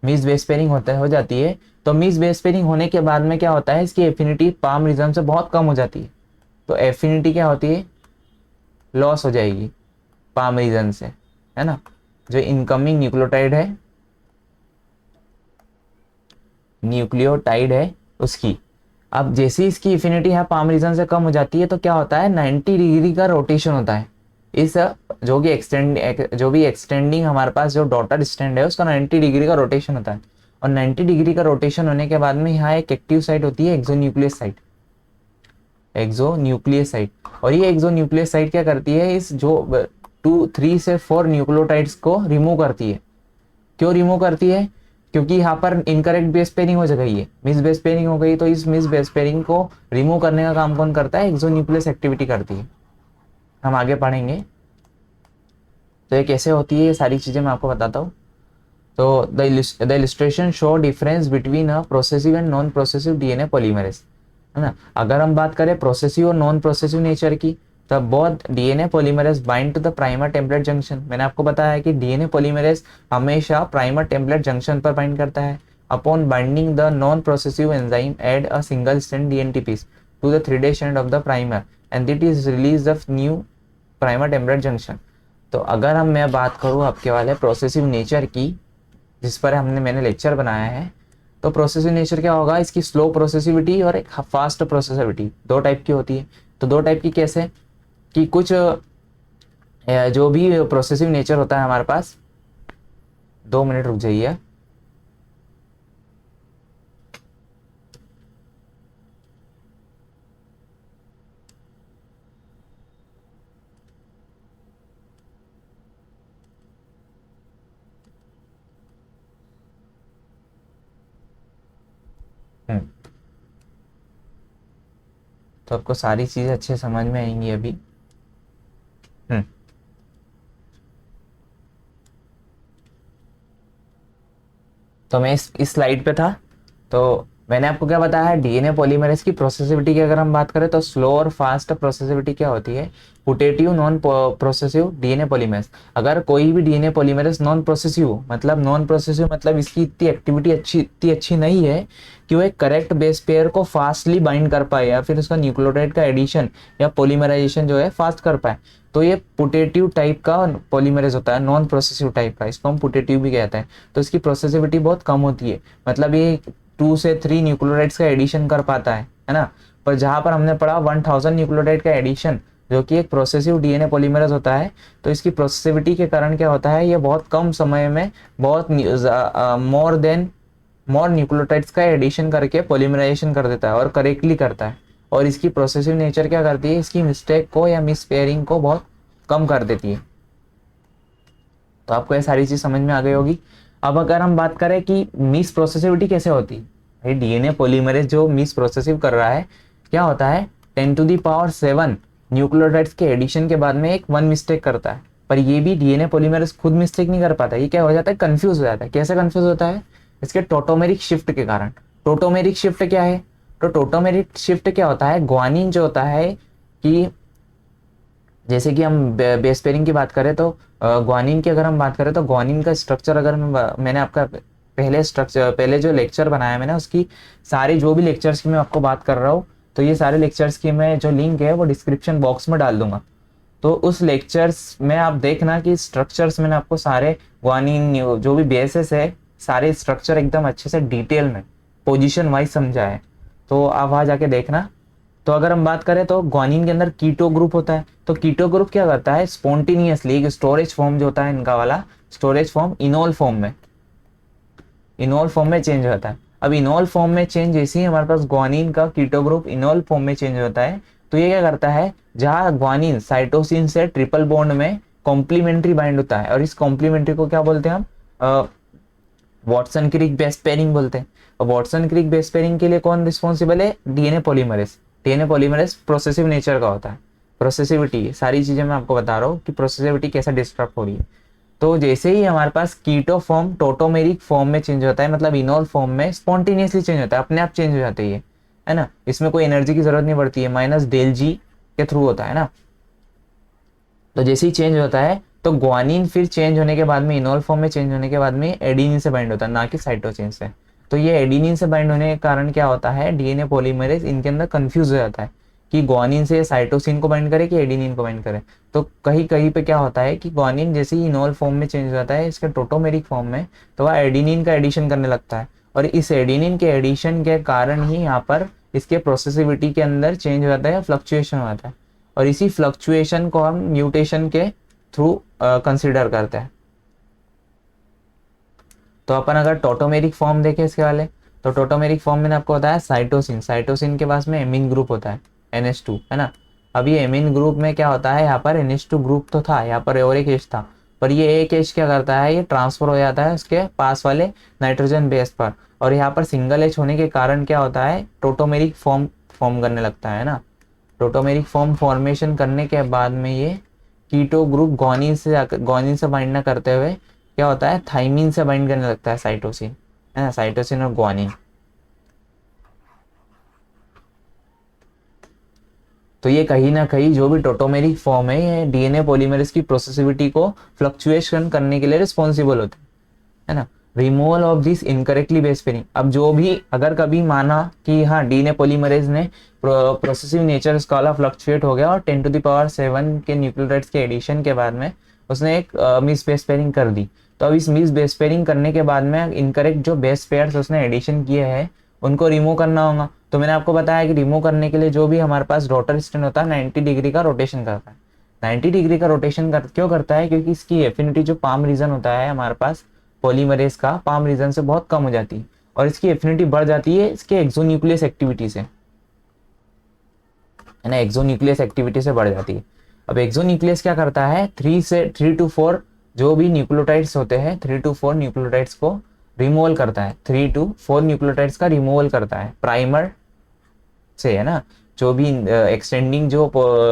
मिस बेस पेयरिंग हो जाती है, तो मिस बेस पेयरिंग होने के बाद में क्या होता है, इसकी एफिनिटी पाम रीजन से बहुत कम हो जाती है। तो एफिनिटी क्या होती है, लॉस हो जाएगी पाम रीजन से, है ना। जो इनकमिंग न्यूक्लियोटाइड है उसकी, अब जैसे इसकी इफिनिटी है पाम रीजन से कम हो जाती है, तो क्या होता है 90 डिग्री का रोटेशन होता है। इस जो भी एक्सटेंडिंग हमारे पास जो डॉटर स्टैंड है उसका 90 डिग्री का रोटेशन होता है। और 90 डिग्री का रोटेशन होने के बाद में यहाँ एक एक्टिव साइट होती है, एक्सोन्यूक्लियस साइट, एक्सोन्यूक्लियस साइट। और ये एक्सोन्यूक्लियस साइट क्या करती है, इस जो 3 से 4 न्यूक्लियोटाइड्स को रिमूव करती है। क्यों रिमूव करती है, क्योंकि यहाँ पर इनकरेक्ट बेस पेयरिंग हो गई है, मिस बेस पेयरिंग हो गई। तो इस मिस बेस पेयरिंग को रिमूव करने का काम कौन करता है, एक्सोन्यूक्लियस एक्टिविटी करती है। हम आगे पढ़ेंगे तो ये कैसे होती है, ये सारी चीज़ें मैं आपको बताता हूँ। तो the illustration show difference between a progressive and non progressive DNA polymerase, है ना। अगर हम बात करें प्रोसेसिव और नॉन प्रोसेसिव नेचर की, तब both DNA polymerase bind to the primer template junction. मैंने आपको बताया है कि डीएनए पॉलीमरेज हमेशा प्राइमर टेम्पलेट जंक्शन पर बाइंड करता है। Upon binding the non processive enzyme add a single strand DNT piece to the 3' strand of the primer and it is release of new primer template junction. तो अगर मैं बात करूँ आपके वाले प्रोसेसिव नेचर की, जिस पर मैंने लेक्चर बनाया है, तो प्रोसेसिव नेचर क्या होगा, इसकी स्लो प्रोसेसिविटी और एक फास्ट प्रोसेसिविटी दो टाइप की होती है। तो दो टाइप की कैसे, कि कुछ जो भी प्रोसेसिव नेचर होता है हमारे पास, 2 मिनट रुक जाइए। तो आपको सारी चीज़ें अच्छे समझ में आएंगी अभी। हम्म तो मैं इस स्लाइड पे था। तो मैंने आपको क्या बताया है, डीएनए पॉलीमरेज की प्रोसेसिविटी की अगर हम बात करें तो स्लो और फास्ट प्रोसेसिविटी क्या होती है, putative non progressive DNA polymerase. अगर कोई भी डीएनए पॉलीमरेज नॉन प्रोसेसिव मतलब इसकी इतनी अच्छी नहीं है कि वो एक करेक्ट बेस पेयर को फास्टली बाइंड कर पाए या फिर उसका न्यूक्लियोटाइड का एडिशन या पॉलीमराइजेशन जो है फास्ट कर पाए, तो ये पुटेटिव टाइप का पॉलीमरेज होता है, नॉन प्रोसेसिव टाइप का, इसको हम पुटेटिव भी कहते हैं। तो इसकी प्रोसेसिविटी बहुत कम होती है, मतलब ये 2 से 3 न्यूक्लियोटाइड्स का एडिशन कर पाता है ना। पर जहाँ पर हमने पढ़ा 1000 न्यूक्लियोटाइड का एडिशन, जो कि एक प्रोसेसिव डीएनए पॉलीमरेज होता है, तो इसकी प्रोसेसिविटी के कारण क्या होता है, ये बहुत कम समय में बहुत मोर न्यूक्लियोटाइड्स का एडिशन करके पॉलीमराइजेशन कर देता है और करेक्टली करता है। और इसकी प्रोसेसिव नेचर क्या करती है, इसकी मिस्टेक को या मिस पेयरिंग को बहुत कम कर देती है। तो आपको ये सारी चीज समझ में आ गई होगी। अब अगर हम बात करें कि मिस प्रोसेसिविटी कैसे होती है, डीएनए पॉलीमरेज जो मिस प्रोसेसिव कर रहा है, क्या होता है 10⁻⁷ न्यूक्लियोटाइड्स के एडिशन के बाद में एक 1 मिस्टेक करता है। पर ये भी डीएनए पॉलीमरेज खुद मिस्टेक नहीं कर पाता, ये क्या हो जाता है, कंफ्यूज हो जाता है। कैसे कंफ्यूज होता है, इसके टोटोमेरिक शिफ्ट के कारण। टोटोमेरिक शिफ्ट क्या है, तो टोटोमेरिक शिफ्ट क्या होता है, ग्वानिन जो होता है, कि जैसे कि हम बेस पेयरिंग की बात करें तो ग्वानिन की अगर हम बात करें तो ग्वानिन का स्ट्रक्चर अगर मैंने आपका पहले जो लेक्चर बनाया मैंने, उसकी सारे जो भी लेक्चर्स की मैं आपको बात कर रहा हूँ, तो ये सारे लेक्चर्स की मैं जो लिंक है वो डिस्क्रिप्शन बॉक्स में डाल दूंगा। तो उस लेक्चर्स में आप देखना कि स्ट्रक्चर्स मैंने आपको सारे ग्वानिन जो भी बेसिस है, सारे स्ट्रक्चर एकदम अच्छे से डिटेल में पोजीशन वाइज समझा है, तो आप वहाँ जाके देखना। तो अगर हम बात करें तो ग्वानिन के अंदर कीटो ग्रुप होता है। तो कीटो ग्रुप क्या करता है, स्पॉन्टेनियसली एक स्टोरेज फॉर्म जो होता है इनका वाला, स्टोरेज फॉर्म इनोल फॉर्म में चेंज होता है। अब इनोल फॉर्म में चेंज जैसे ही हमारे पास ग्वानिन का कीटो ग्रुप इनोल फॉर्म में चेंज होता है, तो ये क्या करता है, जहाँ ग्वानिन साइटोसिन से ट्रिपल बॉन्ड में कॉम्प्लीमेंट्री बाइंड होता है, और इस कॉम्प्लीमेंट्री को क्या बोलते हैं हम, वॉटसन क्रिक बेस पेयरिंग बोलते हैं। और वॉटसन क्रिक बेस पेयरिंग के लिए कौन रिस्पॉन्सिबल है? DNA polymerase. DNA polymerase progressive nature का होता है। प्रोसेसिविटी, सारी चीजें मैं आपको बता रहा हूँ कि प्रोसेसिविटी कैसे डिस्टर्ब हो रही है। तो जैसे ही हमारे पास कीटो फॉर्म टोटोमेरिक फॉर्म में चेंज होता है, मतलब इनोल फॉर्म में स्पॉन्टेनियसली चेंज होता है, अपने आप चेंज हो जाते हैं ये, है ना। इसमें कोई एनर्जी की जरूरत नहीं पड़ती है, माइनस डेल जी के थ्रू होता है ना। तो जैसे ही चेंज होता है तो ग्वानिन फिर चेंज होने के बाद में, इनोल फॉर्म में चेंज होने के बाद में एडिनिन से बाइंड होता है, ना कि साइटोसिन से। तो ये एडिनिन से बाइंड होने के कारण क्या होता है, डीएनए पॉलीमरेज इनके अंदर कंफ्यूज हो जाता है कि ग्वानिन से साइटोसिन को बाइंड करे कि एडिनिन को बाइंड करे। तो कहीं कहीं पे क्या होता है कि ग्वानिन जैसे ही इनोल फॉर्म में चेंज हो जाता है इसके टोटोमेरिक फॉर्म में, तो वह एडिनिन का एडिशन करने लगता है। और इस एडिनिन के एडिशन के कारण ही यहाँ पर इसके प्रोसेसिविटी के अंदर चेंज हो जाता है, फ्लक्चुएशन हो जाता है। और इसी फ्लक्चुएशन को हम म्यूटेशन के थ्रू कंसिडर करते हैं। तो अपन अगर टोटोमेरिक फॉर्म देखें इसके वाले, तो टोटोमेरिक फॉर्म में आपको बताया साइटोसिन, साइटोसिन के पास में एमीन ग्रुप होता है NH2, है ना। अब ये एमीन ग्रुप में क्या होता है, यहाँ पर NH2 ग्रुप तो था, यहाँ पर और एक H था, पर ये एक H क्या करता है, ये ट्रांसफर हो जाता है उसके पास वाले नाइट्रोजन बेस पर। और यहाँ पर सिंगल H होने के कारण क्या होता है, टोटोमेरिक फॉर्म फॉर्म करने लगता है ना। टोटोमेरिक फॉर्म फॉर्मेशन करने के बाद में ये कीटो ग्रुप गोनिन से बाइंड ना करते हुए क्या होता है, थाइमिन से बाइंड करने लगता है साइटोसिन, है ना, साइटोसिन और ग्वानिन। तो ये कहीं ना कहीं जो भी टोटोमेरिक फॉर्म है, ये डीएनए पॉलीमरेज की प्रोसेसिविटी को फ्लक्चुएशन करने के लिए रिस्पॉन्सिबल होते हैं, है ना। Removal of this incorrectly base pairing, अब जो भी अगर कभी माना कि हाँ डीएनए पॉलीमरेज ने प्रोसेसिव नेचर इसका वाला फ्लक्चुएट हो गया और 10⁻7 के न्यूक्लियोटाइड्स के एडिशन के बाद में उसने एक मिस बेस पेयरिंग कर दी। तो अब इस मिस बेस पेयरिंग करने के बाद में इनकरेक्ट जो बेस पेयर्स उसने एडिशन किए हैं उनको रिमूव करना होगा। तो मैंने आपको बताया कि रिमूव करने के लिए जो भी हमारे पास डॉटर स्टैंड होता है 90 डिग्री का रोटेशन करता है। 90 डिग्री का रोटेशन क्यों करता है, क्योंकि इसकी एफिनिटी जो पाम रीजन होता है हमारे पास पॉलीमरेज का, पाम रीजन से बहुत कम हो जाती है और इसकी एफिनिटी बढ़ जाती है इसके एक्सोन्यूक्लियस एक्टिविटी से, है ना, एक्सोन्यूक्लियस एक्टिविटी से बढ़ जाती है। अब एक्सोन्यूक्लियस क्या करता है, 3 to 4 जो भी न्यूक्लियोटाइड्स होते हैं, 3 to 4 न्यूक्लियोटाइड्स को रिमूवल करता है, 3 to 4 न्यूक्लियोटाइड्स का रिमूवल करता है प्राइमर से, है ना। जो भी एक्सटेंडिंग जो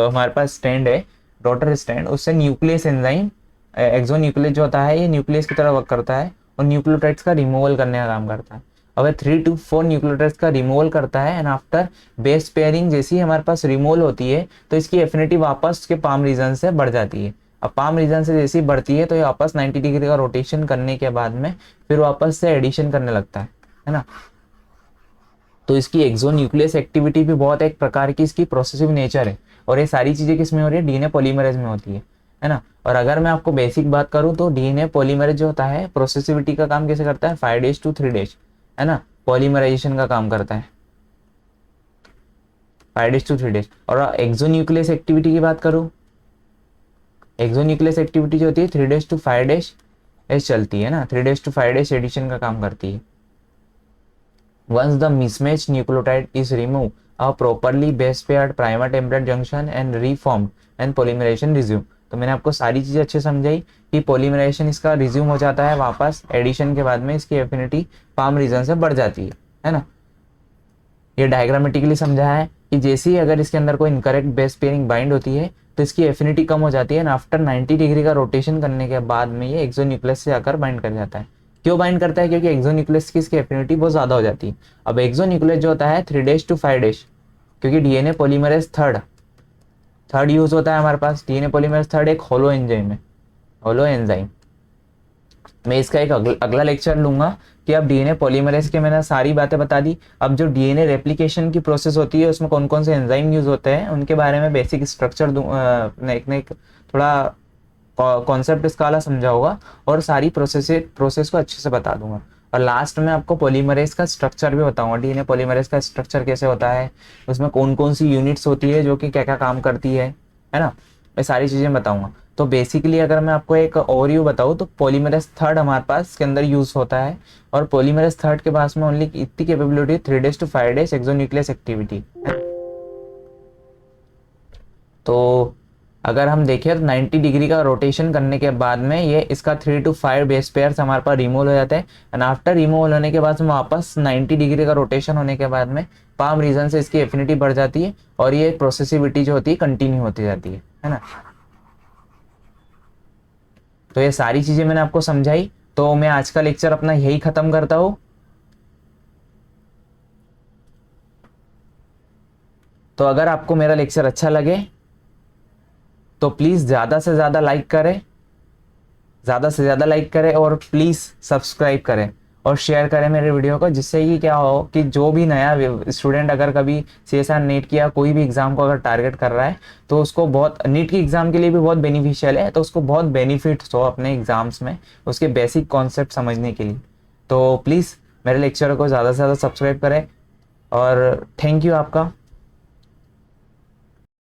हमारे पास स्टैंड है, डॉटर स्टैंड, उससे न्यूक्लियस एंजाइम एक्सोन्यूक्लियस जो होता है ये न्यूक्लियस की तरह वर्क करता है और न्यूक्लियोटाइड्स का रिमूवल करने का काम करता है। अगर 3 to 4 न्यूक्लियोटाइड्स का रिमूवल करता है एंड आफ्टर बेस पेयरिंग जैसी हमारे पास रिमूवल होती है तो इसकी एफिनिटी वापस के पाम रीजन से बढ़ जाती है। अब पाम रीजन से जैसी बढ़ती है तो ये वापस 90 डिग्री का रोटेशन करने के बाद में फिर वापस से एडिशन करने लगता है ना। तो इसकी एक्सोन्यूक्लियस एक्टिविटी भी बहुत एक प्रकार की इसकी प्रोसेसिव नेचर है और ये सारी चीजें किस में हो रही है, डीएनए पॉलीमरेज में होती है ना। और अगर मैं आपको बेसिक बात करूं तो डीएनए पॉलीमरेज जो होता है प्रोसेसिविटी का काम कैसे करता है, 5 days to 3 days, है ना, पॉलीमराइजेशन का काम करता है 5 days to 3 days। और एक्सोन्यूक्लियस एक्टिविटी की बात करूं, एक्सोन्यूक्लियस एक्टिविटी जो होती है 3 days to 5 days चलती है ना, 3 days to 5 days एडिशन का काम करती है। Once the mismatched nucleotide is removed, a properly base paired primer template junction and reformed and polymerization resume। तो मैंने आपको सारी चीजें अच्छे समझाई कि पॉलीमराइजेशन इसका रिज्यूम हो जाता है वापस एडिशन के बाद में, इसकी एफिनिटी पाम रीजन से बढ़ जाती है ना। ये डायग्रामेटिकली समझा है कि जैसे ही अगर इसके अंदर कोई इनकरेक्ट बेस पेयरिंग बाइंड होती है तो इसकी एफिनिटी कम हो जाती है एंड आफ्टर 90 डिग्री का रोटेशन करने के बाद में ये एक्सोन्यूक्लियस से आकर बाइंड कर जाता है। क्यों बाइंड करता है, क्योंकि एक्सोन्यूक्लियस की इसकी एफिनिटी बहुत ज्यादा हो जाती है। अब एक्सोन्यूक्लियस जो होता है 3 days to 5 days, क्योंकि डीएनए पॉलीमरेज थर्ड यूज होता है हमारे पास, डीएनए पॉलीमरेज थर्ड एक होलो एंजाइम है, होलो एंजाइम। मैं इसका एक अगला लेक्चर लूंगा कि अब डीएनए पॉलीमरेज के मैंने सारी बातें बता दी। अब जो डीएनए रेप्लिकेशन की प्रोसेस होती है उसमें कौन कौन से एंजाइम यूज होते हैं उनके बारे में बेसिक स्ट्रक्चर एक थोड़ा कॉन्सेप्ट इसका वाला समझा होगा और सारी प्रोसेस को अच्छे से बता दूंगा। और लास्ट में आपको पॉलीमरेज का स्ट्रक्चर भी बताऊंगा, डीएनए पॉलीमरेज का स्ट्रक्चर कैसे होता है, उसमें कौन कौन सी यूनिट्स होती है जो कि क्या क्या काम करती है ना, मैं सारी चीजें बताऊंगा। तो बेसिकली अगर मैं आपको एक ओवरव्यू बताऊं तो पॉलीमरेज थर्ड हमारे पास इसके अंदर यूज होता है और पॉलीमरेज थर्ड के पास में ओनली इतनी capability 3 days to 5 days exonuclease activity. तो अगर हम देखें तो 90 डिग्री का रोटेशन करने के बाद में ये इसका 3 to 5 बेस पेयर्स हमारे पास रिमूव हो जाते हैं। एंड आफ्टर रिमूव होने के बाद में वापस 90 डिग्री का रोटेशन होने के बाद में पाम रीजन से इसकी एफिनिटी बढ़ जाती है और ये प्रोसेसिविटी जो होती है कंटिन्यू होती जाती है ना। तो ये सारी चीजें मैंने आपको समझाई, तो मैं आज का लेक्चर अपना यही खत्म करता हूँ। तो अगर आपको मेरा लेक्चर अच्छा लगे तो प्लीज़ ज़्यादा से ज़्यादा लाइक करें, ज़्यादा से ज़्यादा लाइक करें और प्लीज़ सब्सक्राइब करें और शेयर करें मेरे वीडियो को, जिससे कि क्या हो कि जो भी नया स्टूडेंट अगर कभी CSR नीट की या कोई भी एग्ज़ाम को अगर टारगेट कर रहा है तो उसको बहुत, नीट की एग्ज़ाम के लिए भी बहुत बेनिफिशियल है, तो उसको बहुत बेनिफिट्स हो अपने एग्ज़ाम्स में उसके बेसिक कॉन्सेप्ट समझने के लिए। तो प्लीज़ मेरे लेक्चर को ज़्यादा से ज़्यादा सब्सक्राइब करें और थैंक यू आपका।